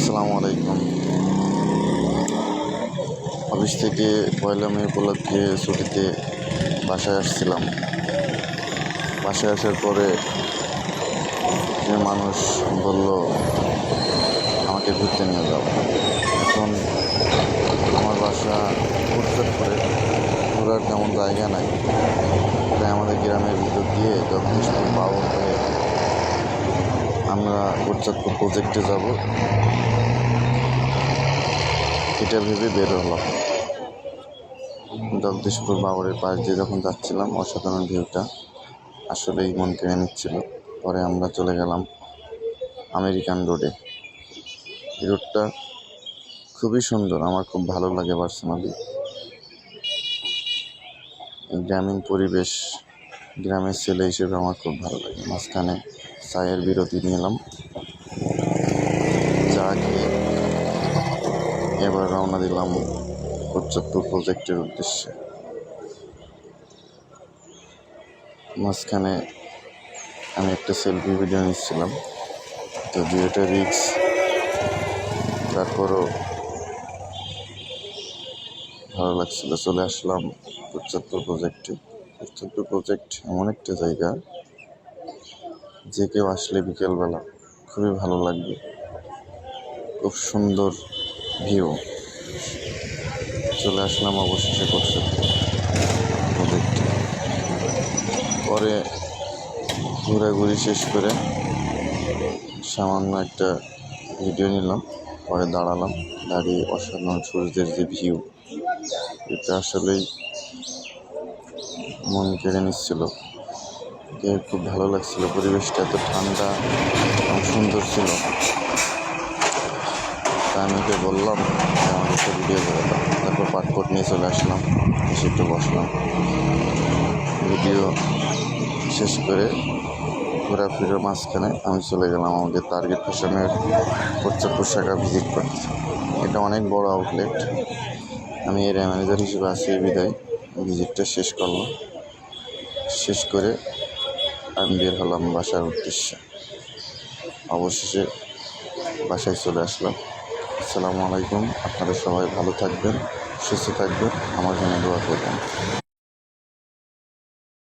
আসসালামু আলাইকুম। অফিস থেকে 1 মে উপলক্ষে ছুটিতে বাসায় আসছিলাম। বাসায় আসার পরে যে মানুষ বলল আমাকে ঘুরতে নিয়ে যাও। এখন আমার বাসা উত্তরপুরে, ঘোরার তেমন জায়গা নাই, তাই আমাদের গ্রামের ভিতর দিয়ে জগদীশপুর বাউল হয়ে আমরা কোটচাঁদপুর প্রজেক্টে যাব, এটা ভেবে বের হলাম। জগদীশপুর বাবরের পাশ দিয়ে যখন যাচ্ছিলাম, অসাধারণ ভিউটা আসলেই মন কেড়ে নিচ্ছিল। পরে আমরা চলে গেলাম আমেরিকান রোডে। এই রোডটা খুবই সুন্দর, আমার খুব ভালো লাগে পার্সোনালি। গ্রামীণ পরিবেশ, গ্রামের ছেলে হিসেবে আমার খুব ভালো লাগে। মাঝখানে চায়ের বিরতি নিলাম, চা খেয়ে এবার রওনা দিলাম কোটচাঁদপুর প্রজেক্টের উদ্দেশ্যে। মাঝখানে আমি একটা সেলফি ভিডিও নিচ্ছিলাম, যদিও এটা রিস্ক, তারপরও ভালো লাগছিল। চলে আসলাম কোটচাঁদপুর প্রজেক্টে। কোটচাঁদপুর প্রজেক্ট এমন একটা জায়গা, যে কেউ আসলে বিকেলবেলা খুবই ভালো লাগবে। খুব সুন্দর ভিউ। চলে আসলাম অবশেষে কোটচাঁদপুর প্রজেক্টে। পরে ঘোরাঘুরি শেষ করে সামান্য একটা ভিডিও নিলাম, পরে দাঁড়ালাম। দাঁড়িয়ে অসাধারণ সূর্যের যে ভিউ, এটা আসলেই মন কেড়ে নিচ্ছিল। খুব ভালো লাগছিল, পরিবেশটা এত ঠান্ডা এবং সুন্দর ছিল। তা আমি ওকে বললাম যে আমাকে একটা ভিডিও করে দাও। তারপর পাসপোর্ট নিয়ে চলে আসলাম, এসে একটু বসলাম। ভিডিও শেষ করে ঘোরাফেরার মাঝখানে আমি চলে গেলাম আমাদের টার্গেট ফ্যাশনের কোটচাঁদপুর শাখা ভিজিট করতে। এটা অনেক বড় আউটলেট। আমি এর ম্যানেজার হিসেবে আছি, বিদায় ভিজিটটা শেষ করলাম। শেষ করে আমি বের হলাম বাসার উদ্দেশ্যে। অবশেষে বাসায় চলে আসলাম। আসসালামু আলাইকুম। আপনারা সবাই ভালো থাকবেন, সুস্থ থাকবেন, আমার জন্য দোয়া করবেন।